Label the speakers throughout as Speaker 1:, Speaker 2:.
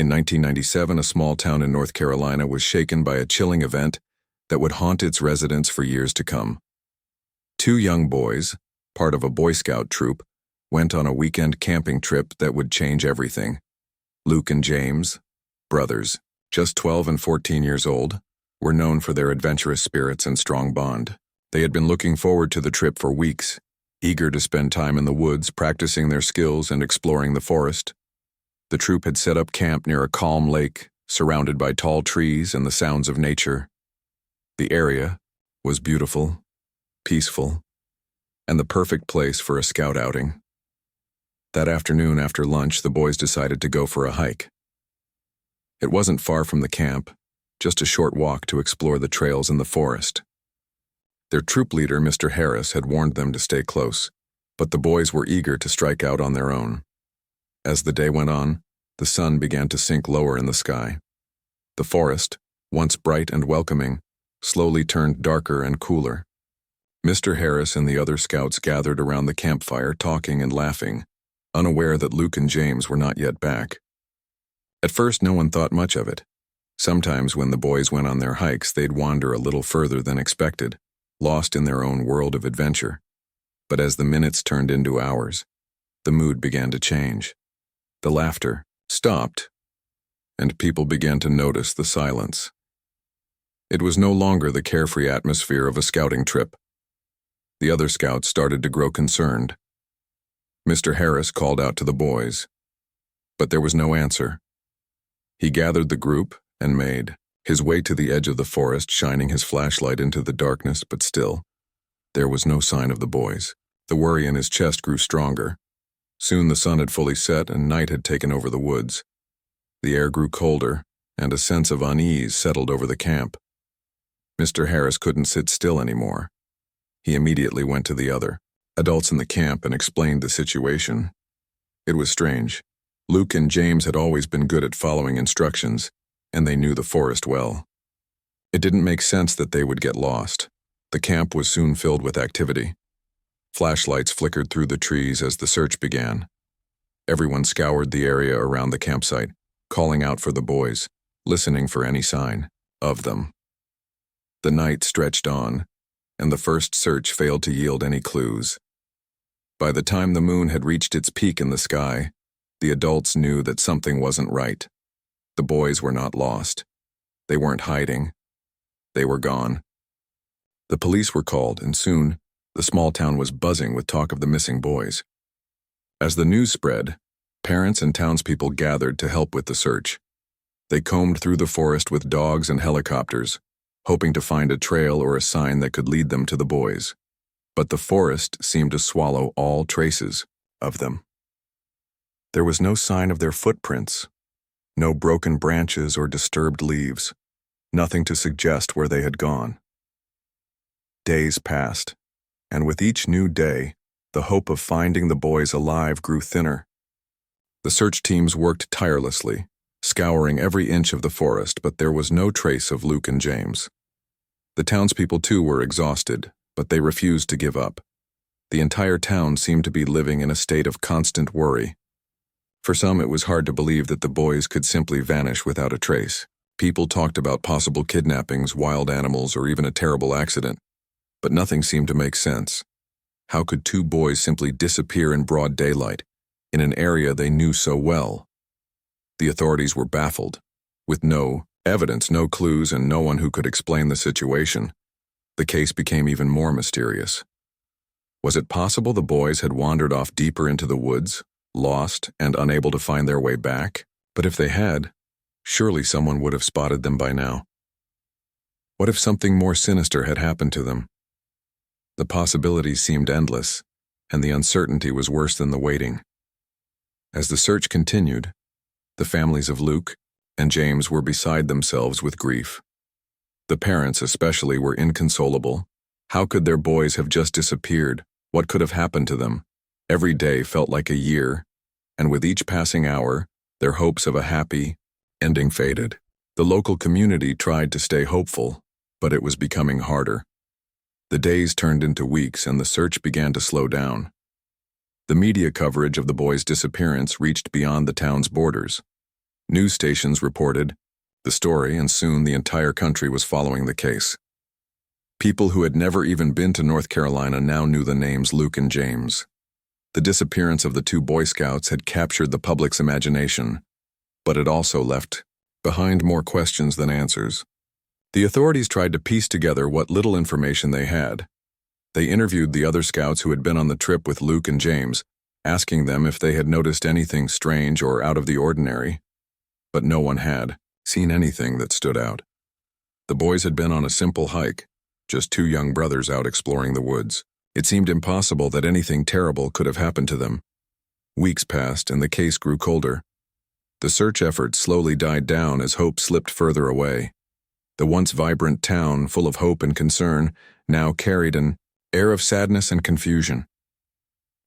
Speaker 1: In 1997, a small town in North Carolina was shaken by a chilling event that would haunt its residents for years to come. Two young boys, part of a Boy Scout troop, went on a weekend camping trip that would change everything. Luke and James, brothers, just 12 and 14 years old, were known for their adventurous spirits and strong bond. They had been looking forward to the trip for weeks, eager to spend time in the woods practicing their skills and exploring the forest. The troop had set up camp near a calm lake, surrounded by tall trees and the sounds of nature. The area was beautiful, peaceful, and the perfect place for a scout outing. That afternoon after lunch, the boys decided to go for a hike. It wasn't far from the camp, just a short walk to explore the trails in the forest. Their troop leader, Mr. Harris, had warned them to stay close, but the boys were eager to strike out on their own. As the day went on, the sun began to sink lower in the sky. The forest, once bright and welcoming, slowly turned darker and cooler. Mr. Harris and the other scouts gathered around the campfire talking and laughing, unaware that Luke and James were not yet back. At first, no one thought much of it. Sometimes when the boys went on their hikes, they'd wander a little further than expected, lost in their own world of adventure. But as the minutes turned into hours, the mood began to change. The laughter stopped, and people began to notice the silence. It was no longer the carefree atmosphere of a scouting trip. The other scouts started to grow concerned. Mr. Harris called out to the boys, but there was no answer. He gathered the group and made his way to the edge of the forest, shining his flashlight into the darkness, but still, there was no sign of the boys. The worry in his chest grew stronger. Soon the sun had fully set and night had taken over the woods. The air grew colder, and a sense of unease settled over the camp. Mr. Harris couldn't sit still anymore. He immediately went to the other adults in the camp and explained the situation. It was strange. Luke and James had always been good at following instructions, and they knew the forest well. It didn't make sense that they would get lost. The camp was soon filled with activity. Flashlights flickered through the trees as the search began. Everyone scoured the area around the campsite, calling out for the boys, listening for any sign of them. The night stretched on, and the first search failed to yield any clues. By the time the moon had reached its peak in the sky, the adults knew that something wasn't right. The boys were not lost. They weren't hiding. They were gone. The police were called, and soon, the small town was buzzing with talk of the missing boys. As the news spread, parents and townspeople gathered to help with the search. They combed through the forest with dogs and helicopters, hoping to find a trail or a sign that could lead them to the boys. But the forest seemed to swallow all traces of them. There was no sign of their footprints, no broken branches or disturbed leaves, nothing to suggest where they had gone. Days passed, and with each new day, the hope of finding the boys alive grew thinner. The search teams worked tirelessly, scouring every inch of the forest, but there was no trace of Luke and James. The townspeople too were exhausted, but they refused to give up. The entire town seemed to be living in a state of constant worry. For some, it was hard to believe that the boys could simply vanish without a trace. People talked about possible kidnappings, wild animals, or even a terrible accident. But nothing seemed to make sense. How could two boys simply disappear in broad daylight, in an area they knew so well? The authorities were baffled. With no evidence, no clues, and no one who could explain the situation, the case became even more mysterious. Was it possible the boys had wandered off deeper into the woods, lost and unable to find their way back? But if they had, surely someone would have spotted them by now. What if something more sinister had happened to them? The possibilities seemed endless, and the uncertainty was worse than the waiting. As the search continued, the families of Luke and James were beside themselves with grief. The parents especially were inconsolable. How could their boys have just disappeared? What could have happened to them? Every day felt like a year, and with each passing hour, their hopes of a happy ending faded. The local community tried to stay hopeful, but it was becoming harder. The days turned into weeks, and the search began to slow down. The media coverage of the boys' disappearance reached beyond the town's borders. News stations reported the story, and soon the entire country was following the case. People who had never even been to North Carolina now knew the names Luke and James. The disappearance of the two Boy Scouts had captured the public's imagination, but it also left behind more questions than answers. The authorities tried to piece together what little information they had. They interviewed the other scouts who had been on the trip with Luke and James, asking them if they had noticed anything strange or out of the ordinary. But no one had seen anything that stood out. The boys had been on a simple hike, just two young brothers out exploring the woods. It seemed impossible that anything terrible could have happened to them. Weeks passed and the case grew colder. The search effort slowly died down as hope slipped further away. The once vibrant town, full of hope and concern, now carried an air of sadness and confusion.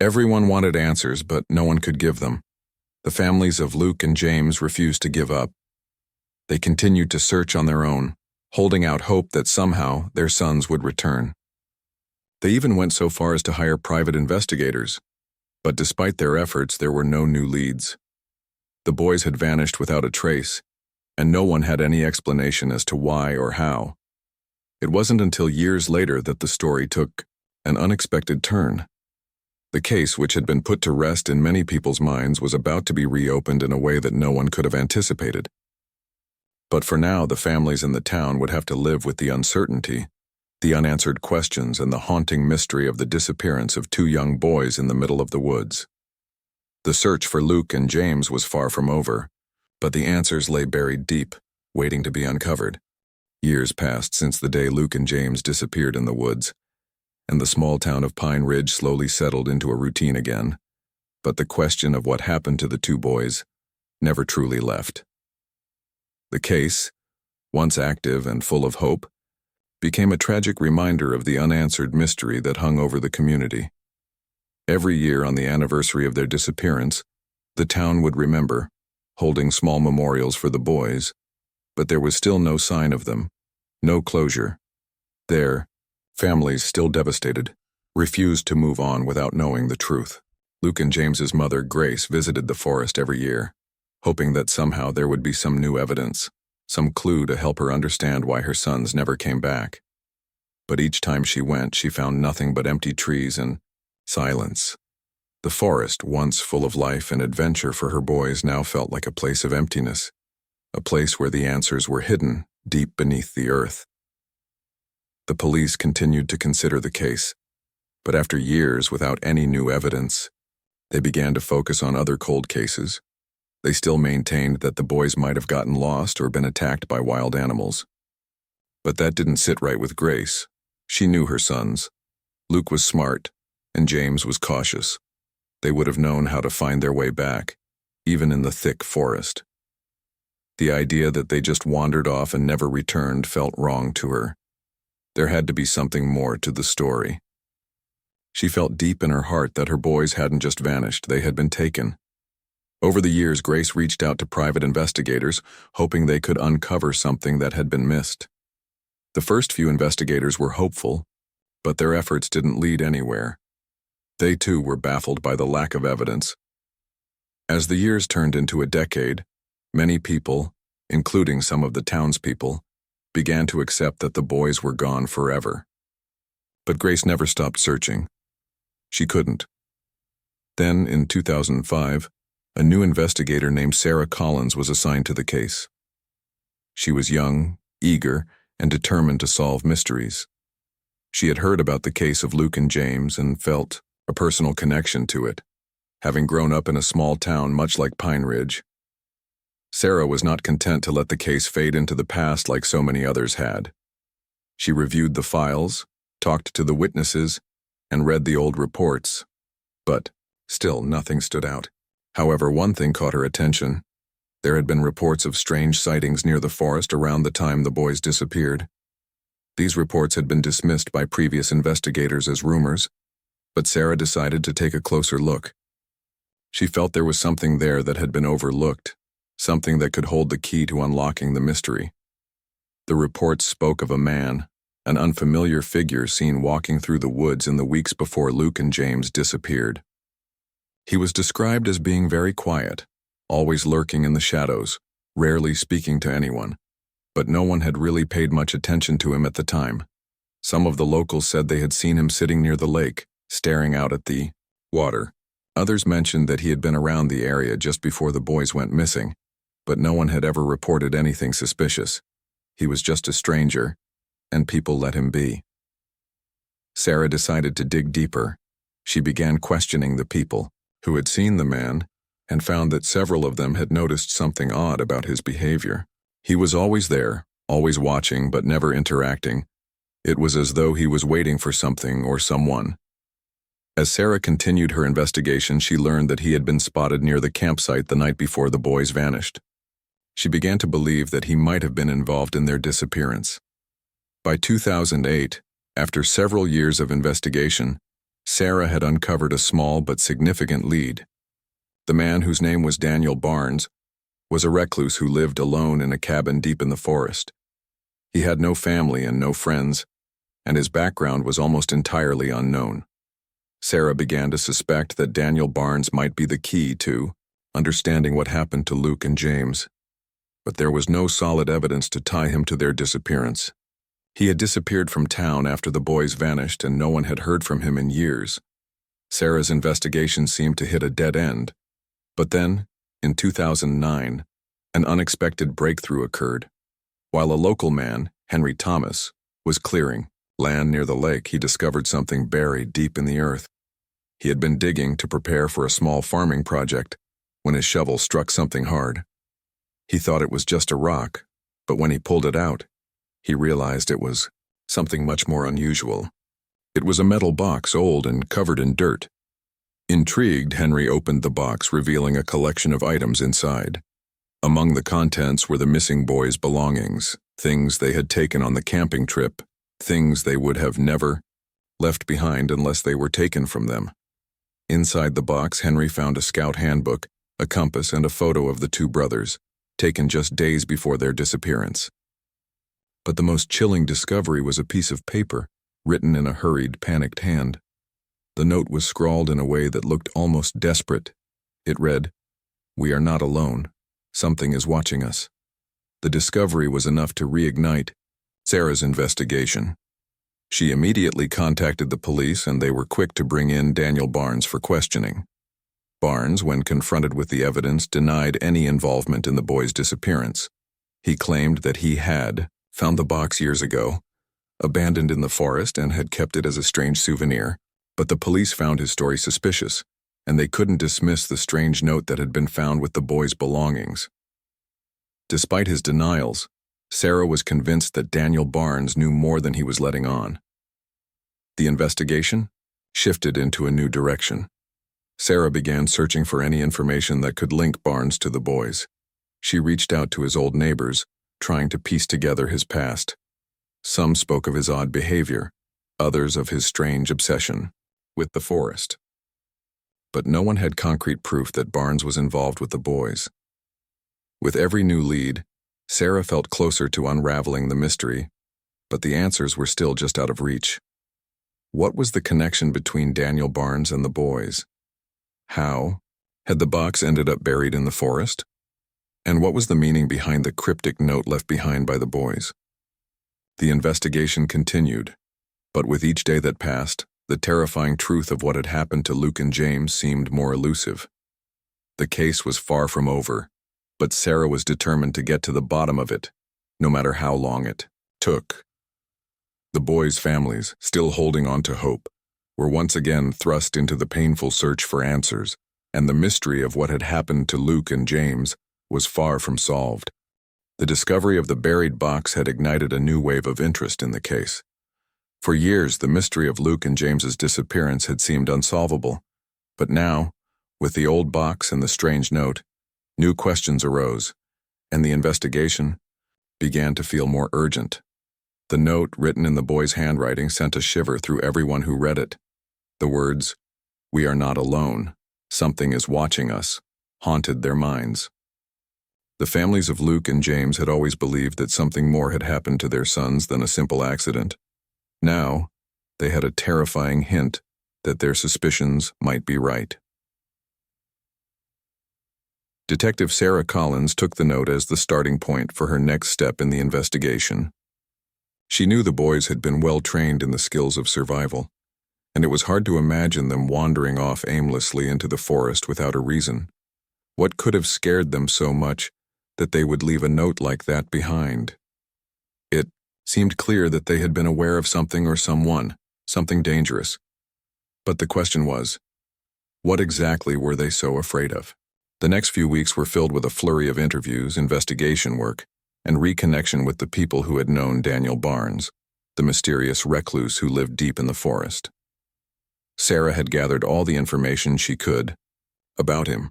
Speaker 1: Everyone wanted answers, but no one could give them. The families of Luke and James refused to give up. They continued to search on their own, holding out hope that somehow their sons would return. They even went so far as to hire private investigators, but despite their efforts, there were no new leads. The boys had vanished without a trace, and no one had any explanation as to why or how. It wasn't until years later that the story took an unexpected turn. The case, which had been put to rest in many people's minds, was about to be reopened in a way that no one could have anticipated. But for now, the families in the town would have to live with the uncertainty, the unanswered questions, and the haunting mystery of the disappearance of two young boys in the middle of the woods. The search for Luke and James was far from over, but the answers lay buried deep, waiting to be uncovered. Years passed since the day Luke and James disappeared in the woods, and the small town of Pine Ridge slowly settled into a routine again. But the question of what happened to the two boys never truly left. The case, once active and full of hope, became a tragic reminder of the unanswered mystery that hung over the community. Every year on the anniversary of their disappearance, the town would remember, holding small memorials for the boys, but there was still no sign of them, no closure. Their families, still devastated, refused to move on without knowing the truth. Luke and James's mother, Grace, visited the forest every year, hoping that somehow there would be some new evidence, some clue to help her understand why her sons never came back. But each time she went, she found nothing but empty trees and silence. The forest, once full of life and adventure for her boys, now felt like a place of emptiness, a place where the answers were hidden deep beneath the earth. The police continued to consider the case, but after years without any new evidence, they began to focus on other cold cases. They still maintained that the boys might have gotten lost or been attacked by wild animals. But that didn't sit right with Grace. She knew her sons. Luke was smart, and James was cautious. They would have known how to find their way back, even in the thick forest. The idea that they just wandered off and never returned felt wrong to her. There had to be something more to the story. She felt deep in her heart that her boys hadn't just vanished, they had been taken. Over the years, Grace reached out to private investigators, hoping they could uncover something that had been missed. The first few investigators were hopeful, but their efforts didn't lead anywhere. They too were baffled by the lack of evidence. As the years turned into a decade, many people, including some of the townspeople, began to accept that the boys were gone forever. But Grace never stopped searching. She couldn't. Then, in 2005, a new investigator named Sarah Collins was assigned to the case. She was young, eager, and determined to solve mysteries. She had heard about the case of Luke and James and felt a personal connection to it, having grown up in a small town much like Pine Ridge. Sarah was not content to let the case fade into the past like so many others had. She reviewed the files, talked to the witnesses, and read the old reports, but still nothing stood out. However, one thing caught her attention. There had been reports of strange sightings near the forest around the time the boys disappeared. These reports had been dismissed by previous investigators as rumors, but Sarah decided to take a closer look. She felt there was something there that had been overlooked, something that could hold the key to unlocking the mystery. The reports spoke of a man, an unfamiliar figure seen walking through the woods in the weeks before Luke and James disappeared. He was described as being very quiet, always lurking in the shadows, rarely speaking to anyone, but no one had really paid much attention to him at the time. Some of the locals said they had seen him sitting near the lake, staring out at the water. Others mentioned that he had been around the area just before the boys went missing, but no one had ever reported anything suspicious. He was just a stranger, and people let him be. Sarah decided to dig deeper. She began questioning the people who had seen the man and found that several of them had noticed something odd about his behavior. He was always there, always watching but never interacting. It was as though he was waiting for something or someone. As Sarah continued her investigation, she learned that he had been spotted near the campsite the night before the boys vanished. She began to believe that he might have been involved in their disappearance. By 2008, after several years of investigation, Sarah had uncovered a small but significant lead. The man, whose name was Daniel Barnes, was a recluse who lived alone in a cabin deep in the forest. He had no family and no friends, and his background was almost entirely unknown. Sarah began to suspect that Daniel Barnes might be the key to understanding what happened to Luke and James, but there was no solid evidence to tie him to their disappearance. He had disappeared from town after the boys vanished, and no one had heard from him in years. Sarah's investigation seemed to hit a dead end. But then, in 2009, an unexpected breakthrough occurred. While a local man, Henry Thomas, was clearing land near the lake, he discovered something buried deep in the earth. He had been digging to prepare for a small farming project when his shovel struck something hard. He thought it was just a rock, but when he pulled it out, he realized it was something much more unusual. It was a metal box, old and covered in dirt. Intrigued, Henry opened the box, revealing a collection of items inside. Among the contents were the missing boys' belongings, things they had taken on the camping trip, things they would have never left behind unless they were taken from them. Inside the box, Henry found a scout handbook, a compass, and a photo of the two brothers, taken just days before their disappearance. But the most chilling discovery was a piece of paper, written in a hurried, panicked hand. The note was scrawled in a way that looked almost desperate. It read, "We are not alone. Something is watching us." The discovery was enough to reignite Sarah's investigation. She immediately contacted the police, and they were quick to bring in Daniel Barnes for questioning. Barnes, when confronted with the evidence, denied any involvement in the boys' disappearance. He claimed that he had found the box years ago, abandoned in the forest, and had kept it as a strange souvenir, but the police found his story suspicious, and they couldn't dismiss the strange note that had been found with the boys' belongings. Despite his denials, Sarah was convinced that Daniel Barnes knew more than he was letting on. The investigation shifted into a new direction. Sarah began searching for any information that could link Barnes to the boys. She reached out to his old neighbors, trying to piece together his past. Some spoke of his odd behavior, others of his strange obsession with the forest. But no one had concrete proof that Barnes was involved with the boys. With every new lead, Sarah felt closer to unraveling the mystery, but the answers were still just out of reach. What was the connection between Daniel Barnes and the boys? How had the box ended up buried in the forest? And what was the meaning behind the cryptic note left behind by the boys? The investigation continued, but with each day that passed, the terrifying truth of what had happened to Luke and James seemed more elusive. The case was far from over, but Sarah was determined to get to the bottom of it, no matter how long it took. The boys' families, still holding on to hope, were once again thrust into the painful search for answers, and the mystery of what had happened to Luke and James was far from solved. The discovery of the buried box had ignited a new wave of interest in the case. For years, the mystery of Luke and James's disappearance had seemed unsolvable, but now, with the old box and the strange note, new questions arose, and the investigation began to feel more urgent. The note, written in the boys' handwriting, sent a shiver through everyone who read it. The words, "We are not alone. Something is watching us," haunted their minds. The families of Luke and James had always believed that something more had happened to their sons than a simple accident. Now, they had a terrifying hint that their suspicions might be right. Detective Sarah Collins took the note as the starting point for her next step in the investigation. She knew the boys had been well trained in the skills of survival, and it was hard to imagine them wandering off aimlessly into the forest without a reason. What could have scared them so much that they would leave a note like that behind? It seemed clear that they had been aware of something or someone, something dangerous. But the question was, what exactly were they so afraid of? The next few weeks were filled with a flurry of interviews, investigation work, and reconnection with the people who had known Daniel Barnes, the mysterious recluse who lived deep in the forest. Sarah had gathered all the information she could about him.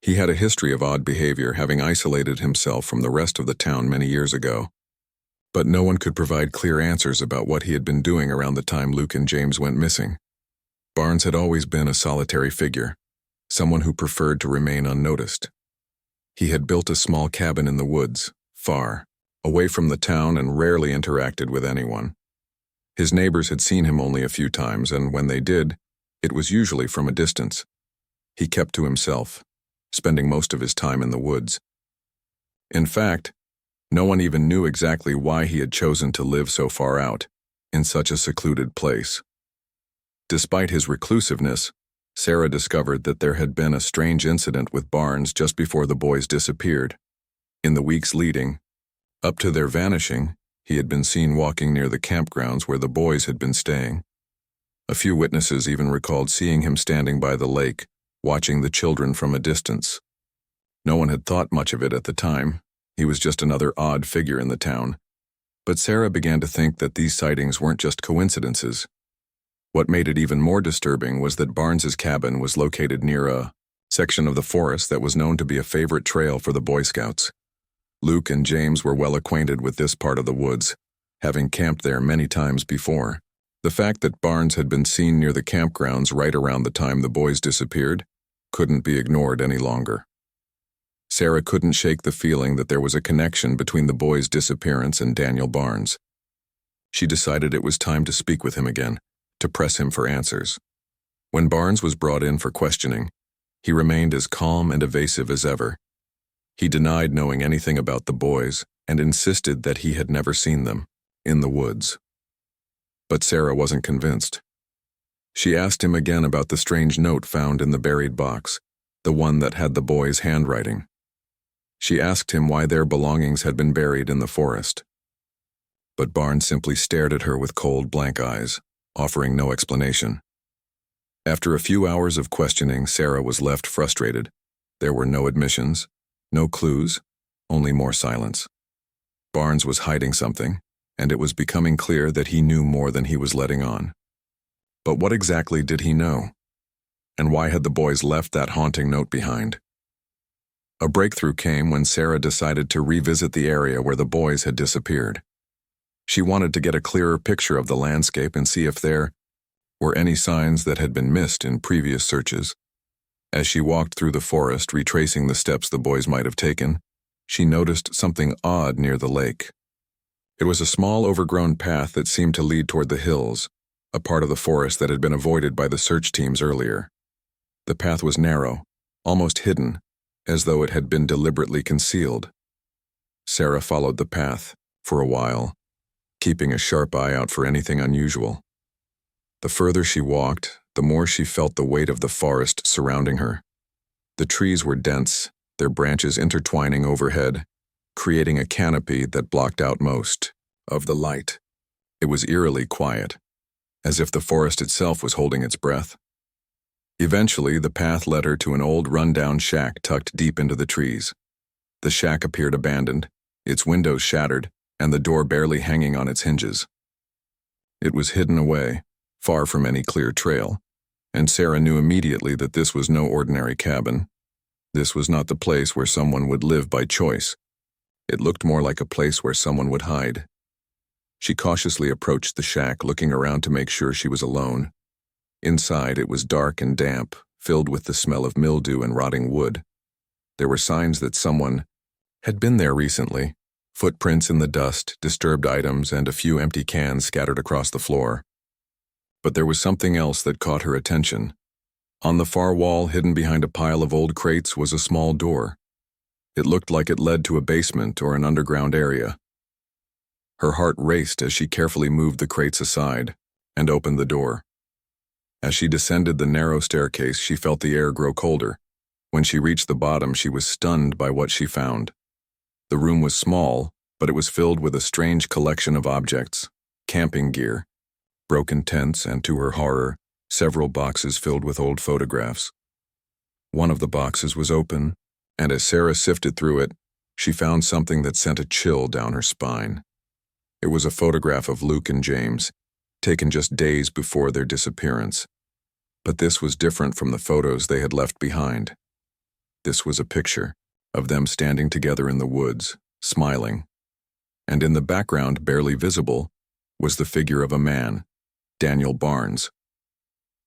Speaker 1: He had a history of odd behavior, having isolated himself from the rest of the town many years ago. But no one could provide clear answers about what he had been doing around the time Luke and James went missing. Barnes had always been a solitary figure, someone who preferred to remain unnoticed. He had built a small cabin in the woods, far away from the town, and rarely interacted with anyone. His neighbors had seen him only a few times, and when they did, it was usually from a distance. He kept to himself, spending most of his time in the woods. In fact, no one even knew exactly why he had chosen to live so far out, in such a secluded place. Despite his reclusiveness, Sarah discovered that there had been a strange incident with Barnes just before the boys disappeared. In the weeks leading up to their vanishing, he had been seen walking near the campgrounds where the boys had been staying. A few witnesses even recalled seeing him standing by the lake, watching the children from a distance. No one had thought much of it at the time. He was just another odd figure in the town. But Sarah began to think that these sightings weren't just coincidences. What made it even more disturbing was that Barnes's cabin was located near a section of the forest that was known to be a favorite trail for the Boy Scouts. Luke and James were well acquainted with this part of the woods, having camped there many times before. The fact that Barnes had been seen near the campgrounds right around the time the boys disappeared couldn't be ignored any longer. Sarah couldn't shake the feeling that there was a connection between the boys' disappearance and Daniel Barnes. She decided it was time to speak with him again, to press him for answers. When Barnes was brought in for questioning, he remained as calm and evasive as ever. He denied knowing anything about the boys and insisted that he had never seen them in the woods. But Sarah wasn't convinced. She asked him again about the strange note found in the buried box, the one that had the boys' handwriting. She asked him why their belongings had been buried in the forest. But Barnes simply stared at her with cold, blank eyes, offering no explanation. After a few hours of questioning, Sarah was left frustrated. There were no admissions, no clues, only more silence. Barnes was hiding something, and it was becoming clear that he knew more than he was letting on. But what exactly did he know? And why had the boys left that haunting note behind? A breakthrough came when Sarah decided to revisit the area where the boys had disappeared. She wanted to get a clearer picture of the landscape and see if there were any signs that had been missed in previous searches. As she walked through the forest, retracing the steps the boys might have taken, she noticed something odd near the lake. It was a small, overgrown path that seemed to lead toward the hills, a part of the forest that had been avoided by the search teams earlier. The path was narrow, almost hidden, as though it had been deliberately concealed. Sarah followed the path for a while, keeping a sharp eye out for anything unusual. The further she walked, the more she felt the weight of the forest surrounding her. The trees were dense, their branches intertwining overhead, creating a canopy that blocked out most of the light. It was eerily quiet, as if the forest itself was holding its breath. Eventually, the path led her to an old run-down shack tucked deep into the trees. The shack appeared abandoned, its windows shattered, and the door barely hanging on its hinges. It was hidden away, far from any clear trail, and Sarah knew immediately that this was no ordinary cabin. This was not the place where someone would live by choice. It looked more like a place where someone would hide. She cautiously approached the shack, looking around to make sure she was alone. Inside, it was dark and damp, filled with the smell of mildew and rotting wood. There were signs that someone had been there recently. Footprints in the dust, disturbed items, and a few empty cans scattered across the floor. But there was something else that caught her attention. On the far wall, hidden behind a pile of old crates, was a small door. It looked like it led to a basement or an underground area. Her heart raced as she carefully moved the crates aside and opened the door. As she descended the narrow staircase, she felt the air grow colder. When she reached the bottom, she was stunned by what she found. The room was small, but it was filled with a strange collection of objects: camping gear, broken tents, and, to her horror, several boxes filled with old photographs. One of the boxes was open, and as Sarah sifted through it, she found something that sent a chill down her spine. It was a photograph of Luke and James, taken just days before their disappearance. But this was different from the photos they had left behind. This was a picture of them standing together in the woods, smiling. And in the background, barely visible, was the figure of a man, Daniel Barnes.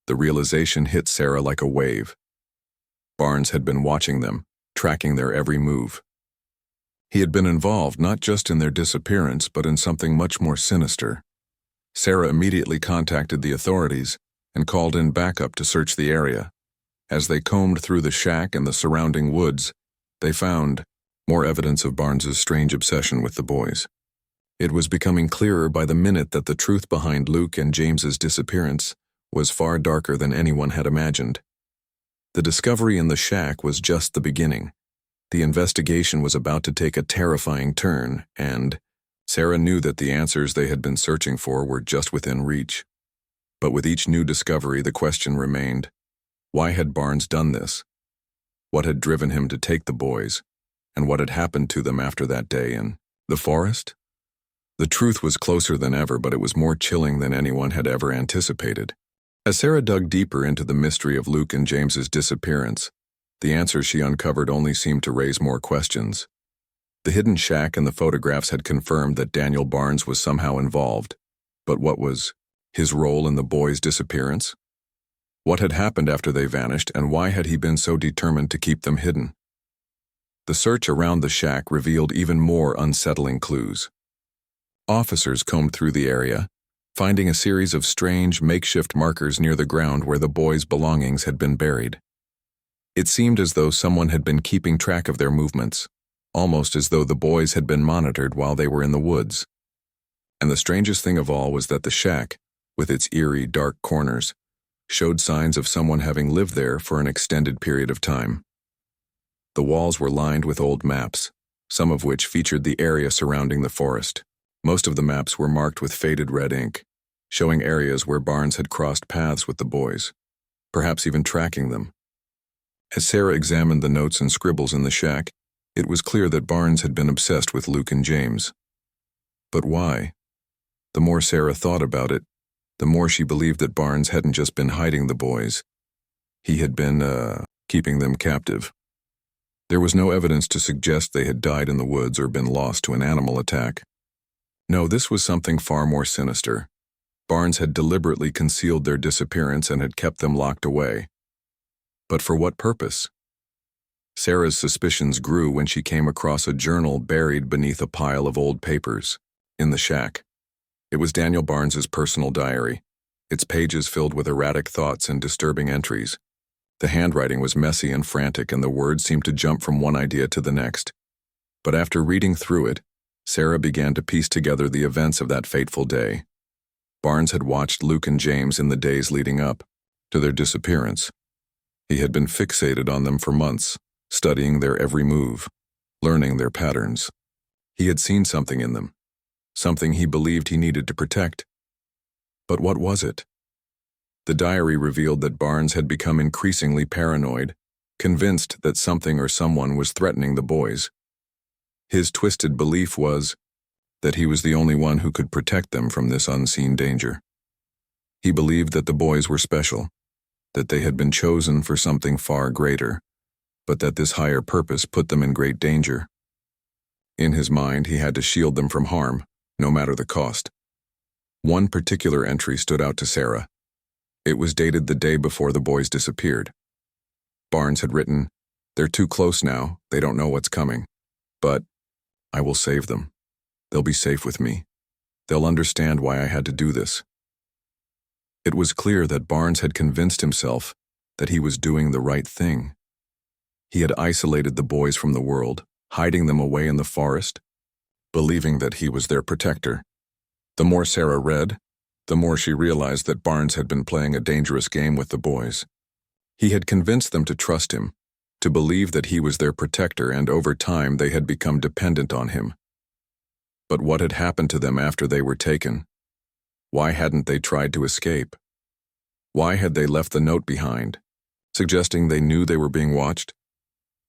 Speaker 1: The realization hit Sarah like a wave. Barnes had been watching them, tracking their every move. He had been involved not just in their disappearance, but in something much more sinister. Sarah immediately contacted the authorities and called in backup to search the area. As they combed through the shack and the surrounding woods, they found more evidence of Barnes's strange obsession with the boys. It was becoming clearer by the minute that the truth behind Luke and James's disappearance was far darker than anyone had imagined. The discovery in the shack was just the beginning. The investigation was about to take a terrifying turn, and Sarah knew that the answers they had been searching for were just within reach. But with each new discovery, the question remained: why had Barnes done this? What had driven him to take the boys? And what had happened to them after that day in the forest? The truth was closer than ever, but it was more chilling than anyone had ever anticipated. As Sarah dug deeper into the mystery of Luke and James's disappearance, the answers she uncovered only seemed to raise more questions. The hidden shack and the photographs had confirmed that Daniel Barnes was somehow involved, but what was his role in the boys' disappearance? What had happened after they vanished, and why had he been so determined to keep them hidden? The search around the shack revealed even more unsettling clues. Officers combed through the area, finding a series of strange, makeshift markers near the ground where the boys' belongings had been buried. It seemed as though someone had been keeping track of their movements, almost as though the boys had been monitored while they were in the woods. And the strangest thing of all was that the shack, with its eerie, dark corners, showed signs of someone having lived there for an extended period of time. The walls were lined with old maps, some of which featured the area surrounding the forest. Most of the maps were marked with faded red ink, showing areas where Barnes had crossed paths with the boys, perhaps even tracking them. As Sarah examined the notes and scribbles in the shack, it was clear that Barnes had been obsessed with Luke and James. But why? The more Sarah thought about it, the more she believed that Barnes hadn't just been hiding the boys. He had been, keeping them captive. There was no evidence to suggest they had died in the woods or been lost to an animal attack. No, this was something far more sinister. Barnes had deliberately concealed their disappearance and had kept them locked away. But for what purpose? Sarah's suspicions grew when she came across a journal buried beneath a pile of old papers in the shack. It was Daniel Barnes's personal diary, its pages filled with erratic thoughts and disturbing entries. The handwriting was messy and frantic, and the words seemed to jump from one idea to the next. But after reading through it, Sarah began to piece together the events of that fateful day. Barnes had watched Luke and James in the days leading up to their disappearance. He had been fixated on them for months, studying their every move, learning their patterns. He had seen something in them, something he believed he needed to protect. But what was it? The diary revealed that Barnes had become increasingly paranoid, convinced that something or someone was threatening the boys. His twisted belief was that he was the only one who could protect them from this unseen danger. He believed that the boys were special, that they had been chosen for something far greater, but that this higher purpose put them in great danger. In his mind, he had to shield them from harm, no matter the cost. One particular entry stood out to Sarah. It was dated the day before the boys disappeared. Barnes had written, "They're too close now, they don't know what's coming. But I will save them. They'll be safe with me. They'll understand why I had to do this." It was clear that Barnes had convinced himself that he was doing the right thing. He had isolated the boys from the world, hiding them away in the forest, believing that he was their protector. The more Sarah read, the more she realized that Barnes had been playing a dangerous game with the boys. He had convinced them to trust him, to believe that he was their protector, and over time they had become dependent on him. But what had happened to them after they were taken? Why hadn't they tried to escape? Why had they left the note behind, suggesting they knew they were being watched?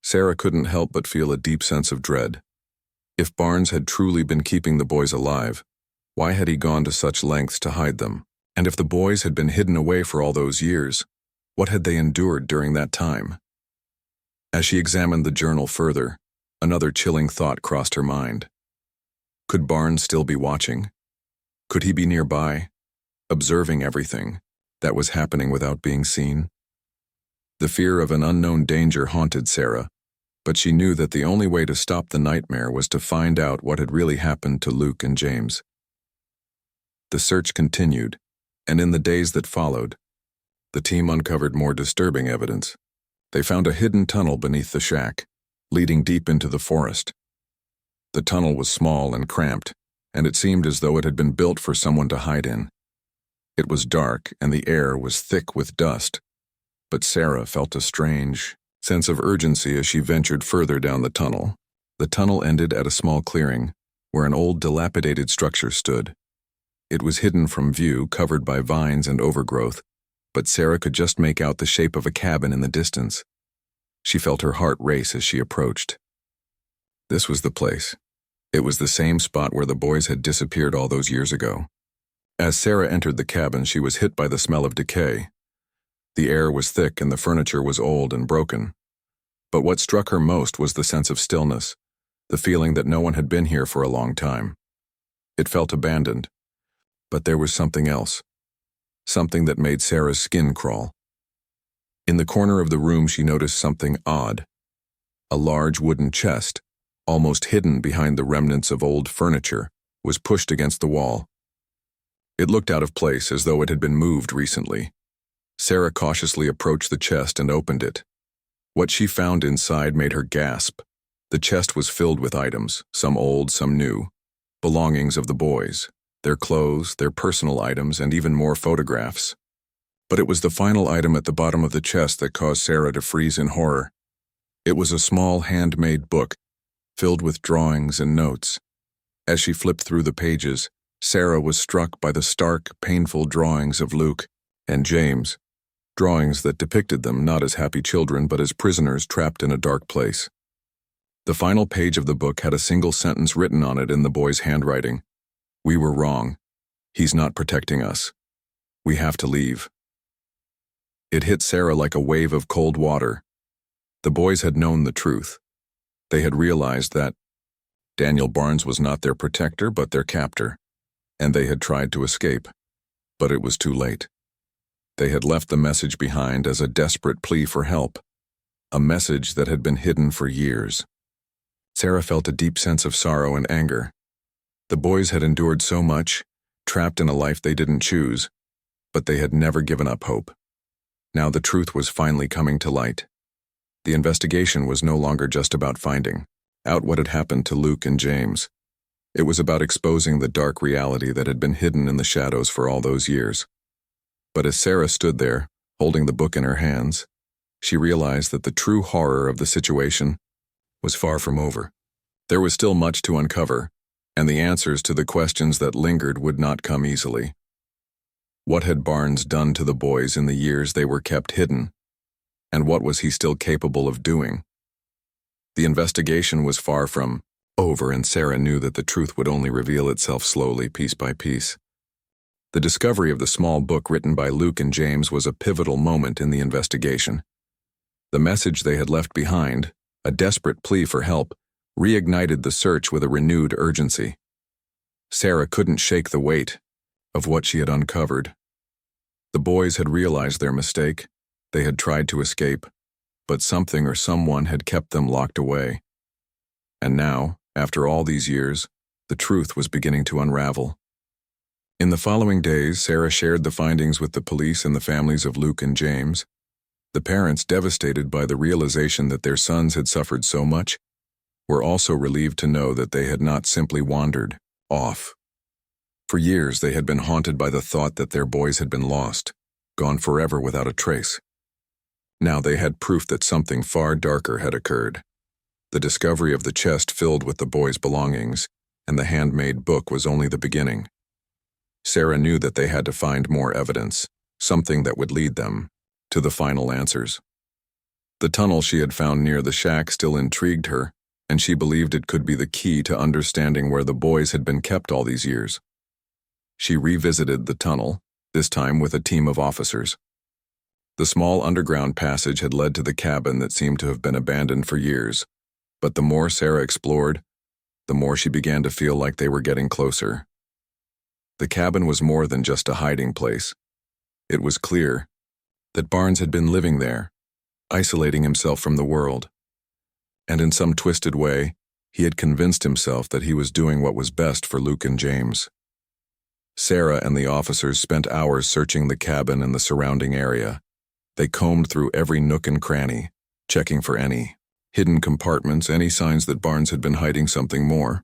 Speaker 1: Sarah couldn't help but feel a deep sense of dread. If Barnes had truly been keeping the boys alive, why had he gone to such lengths to hide them? And if the boys had been hidden away for all those years, what had they endured during that time? As she examined the journal further, another chilling thought crossed her mind. Could Barnes still be watching? Could he be nearby, observing everything that was happening without being seen? The fear of an unknown danger haunted Sarah, but she knew that the only way to stop the nightmare was to find out what had really happened to Luke and James. The search continued, and in the days that followed, the team uncovered more disturbing evidence. They found a hidden tunnel beneath the shack, leading deep into the forest. The tunnel was small and cramped, and it seemed as though it had been built for someone to hide in. It was dark, and the air was thick with dust, but Sarah felt a strange sense of urgency as she ventured further down the tunnel. The tunnel ended at a small clearing, where an old dilapidated structure stood. It was hidden from view, covered by vines and overgrowth, but Sarah could just make out the shape of a cabin in the distance. She felt her heart race as she approached. This was the place. It was the same spot where the boys had disappeared all those years ago. As Sarah entered the cabin, she was hit by the smell of decay. The air was thick and the furniture was old and broken. But what struck her most was the sense of stillness, the feeling that no one had been here for a long time. It felt abandoned. But there was something else, something that made Sarah's skin crawl. In the corner of the room, she noticed something odd. A large wooden chest, almost hidden behind the remnants of old furniture, was pushed against the wall. It looked out of place, as though it had been moved recently. Sarah cautiously approached the chest and opened it. What she found inside made her gasp. The chest was filled with items, some old, some new, belongings of the boys, their clothes, their personal items, and even more photographs. But it was the final item at the bottom of the chest that caused Sarah to freeze in horror. It was a small handmade book, filled with drawings and notes. As she flipped through the pages, Sarah was struck by the stark, painful drawings of Luke and James, drawings that depicted them not as happy children but as prisoners trapped in a dark place. The final page of the book had a single sentence written on it in the boy's handwriting. "We were wrong. He's not protecting us. We have to leave." It hit Sarah like a wave of cold water. The boys had known the truth. They had realized that Daniel Barnes was not their protector but their captor, and they had tried to escape, but it was too late. They had left the message behind as a desperate plea for help, a message that had been hidden for years. Sarah felt a deep sense of sorrow and anger. The boys had endured so much, trapped in a life they didn't choose, but they had never given up hope. Now the truth was finally coming to light. The investigation was no longer just about finding out what had happened to Luke and James. It was about exposing the dark reality that had been hidden in the shadows for all those years. But as Sarah stood there, holding the book in her hands, she realized that the true horror of the situation was far from over. There was still much to uncover, and the answers to the questions that lingered would not come easily. What had Barnes done to the boys in the years they were kept hidden? And what was he still capable of doing? The investigation was far from over, and Sarah knew that the truth would only reveal itself slowly, piece by piece. The discovery of the small book written by Luke and James was a pivotal moment in the investigation. The message they had left behind, a desperate plea for help, reignited the search with a renewed urgency. Sarah couldn't shake the weight of what she had uncovered. The boys had realized their mistake. They had tried to escape, but something or someone had kept them locked away. And now, after all these years, the truth was beginning to unravel. In the following days, Sarah shared the findings with the police and the families of Luke and James. The parents, devastated by the realization that their sons had suffered so much, were also relieved to know that they had not simply wandered off. For years they had been haunted by the thought that their boys had been lost, gone forever without a trace. Now they had proof that something far darker had occurred. The discovery of the chest filled with the boys' belongings and the handmade book was only the beginning. Sarah knew that they had to find more evidence, something that would lead them to the final answers. The tunnel she had found near the shack still intrigued her, and she believed it could be the key to understanding where the boys had been kept all these years. She revisited the tunnel, this time with a team of officers. The small underground passage had led to the cabin that seemed to have been abandoned for years, but the more Sarah explored, the more she began to feel like they were getting closer. The cabin was more than just a hiding place. It was clear that Barnes had been living there, isolating himself from the world. And in some twisted way, he had convinced himself that he was doing what was best for Luke and James. Sarah and the officers spent hours searching the cabin and the surrounding area. They combed through every nook and cranny, checking for any hidden compartments, any signs that Barnes had been hiding something more.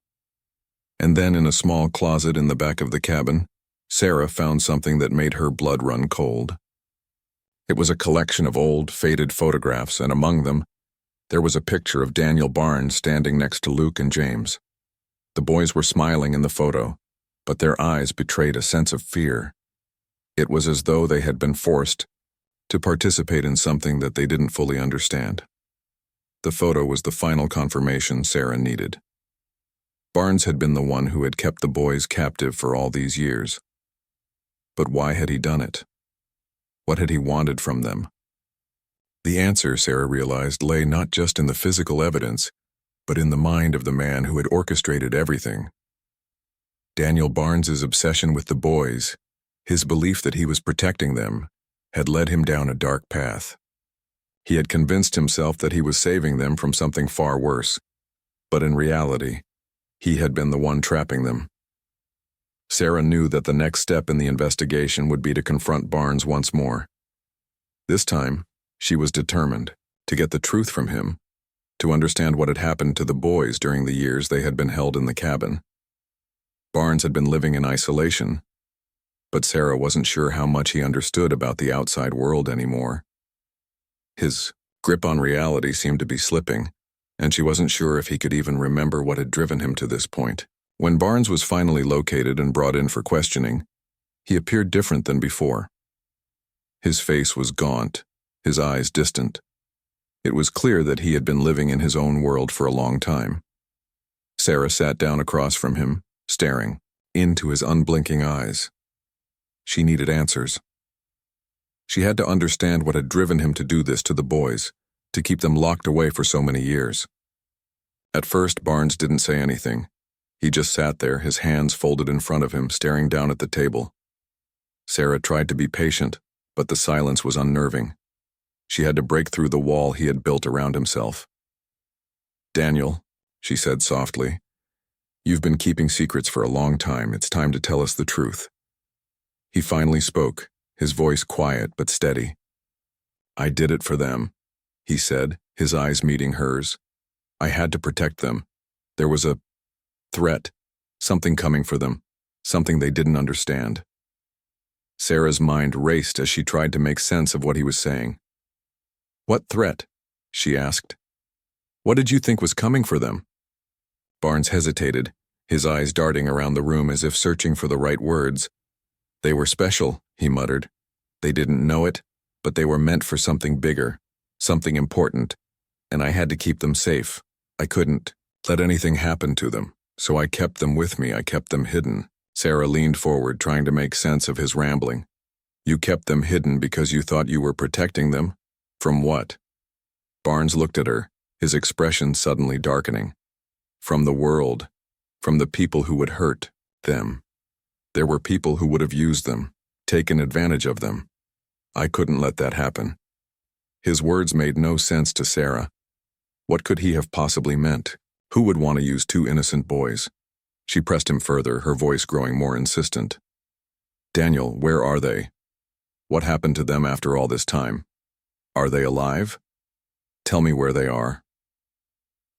Speaker 1: And then in a small closet in the back of the cabin, Sarah found something that made her blood run cold. It was a collection of old, faded photographs, and among them, there was a picture of Daniel Barnes standing next to Luke and James. The boys were smiling in the photo, but their eyes betrayed a sense of fear. It was as though they had been forced to participate in something that they didn't fully understand. The photo was the final confirmation Sarah needed. Barnes had been the one who had kept the boys captive for all these years. But why had he done it? What had he wanted from them? The answer, Sarah realized, lay not just in the physical evidence, but in the mind of the man who had orchestrated everything. Daniel Barnes's obsession with the boys, his belief that he was protecting them, had led him down a dark path. He had convinced himself that he was saving them from something far worse, but in reality, he had been the one trapping them. Sarah knew that the next step in the investigation would be to confront Barnes once more. This time, she was determined to get the truth from him, to understand what had happened to the boys during the years they had been held in the cabin. Barnes had been living in isolation, but Sarah wasn't sure how much he understood about the outside world anymore. His grip on reality seemed to be slipping, and she wasn't sure if he could even remember what had driven him to this point. When Barnes was finally located and brought in for questioning, he appeared different than before. His face was gaunt, his eyes distant. It was clear that he had been living in his own world for a long time. Sarah sat down across from him, staring into his unblinking eyes. She needed answers. She had to understand what had driven him to do this to the boys, to keep them locked away for so many years. At first, Barnes didn't say anything. He just sat there, his hands folded in front of him, staring down at the table. Sarah tried to be patient, but the silence was unnerving. She had to break through the wall he had built around himself. "Daniel," she said softly, "you've been keeping secrets for a long time. It's time to tell us the truth." He finally spoke, his voice quiet but steady. "I did it for them," he said, his eyes meeting hers. "I had to protect them. There was a threat, something coming for them, something they didn't understand." Sarah's mind raced as she tried to make sense of what he was saying. "What threat?" she asked. "What did you think was coming for them?" Barnes hesitated, his eyes darting around the room as if searching for the right words. "They were special," he muttered. "They didn't know it, but they were meant for something bigger, something important, and I had to keep them safe. I couldn't let anything happen to them, so I kept them with me. I kept them hidden." Sarah leaned forward, trying to make sense of his rambling. "You kept them hidden because you thought you were protecting them? From what?" Barnes looked at her, his expression suddenly darkening. "From the world, from the people who would hurt them. There were people who would have used them, taken advantage of them. I couldn't let that happen." His words made no sense to Sarah. What could he have possibly meant? Who would want to use two innocent boys? She pressed him further, her voice growing more insistent. "Daniel, where are they? What happened to them after all this time?" Are they alive? Tell me where they are.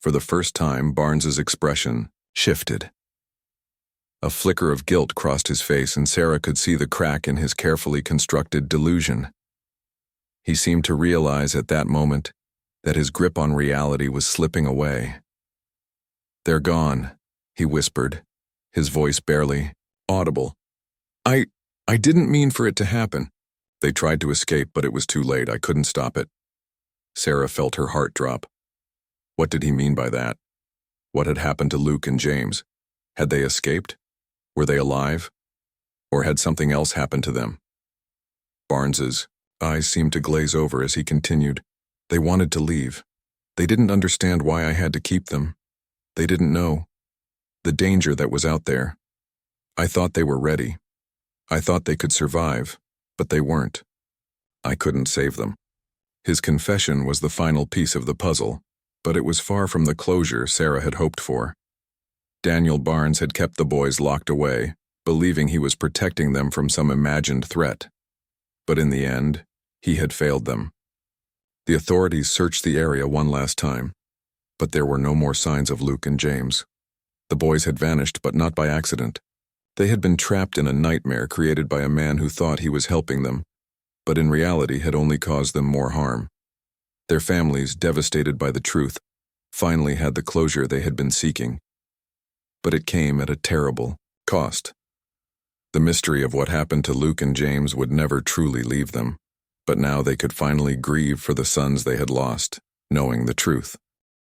Speaker 1: For the first time, Barnes's expression shifted. A flicker of guilt crossed his face, and Sarah could see the crack in his carefully constructed delusion. He seemed to realize at that moment that his grip on reality was slipping away. "They're gone," he whispered, his voice barely audible. I didn't mean for it to happen. They tried to escape, but it was too late. I couldn't stop it." Sarah felt her heart drop. What did he mean by that? What had happened to Luke and James? Had they escaped? Were they alive? Or had something else happened to them? Barnes's eyes seemed to glaze over as he continued. "They wanted to leave. They didn't understand why I had to keep them. They didn't know the danger that was out there. I thought they were ready. I thought they could survive, but they weren't. I couldn't save them." His confession was the final piece of the puzzle, but it was far from the closure Sarah had hoped for. Daniel Barnes had kept the boys locked away, believing he was protecting them from some imagined threat. But in the end, he had failed them. The authorities searched the area one last time, but there were no more signs of Luke and James. The boys had vanished, but not by accident. They had been trapped in a nightmare created by a man who thought he was helping them, but in reality had only caused them more harm. Their families, devastated by the truth, finally had the closure they had been seeking. But it came at a terrible cost. The mystery of what happened to Luke and James would never truly leave them, but now they could finally grieve for the sons they had lost, knowing the truth.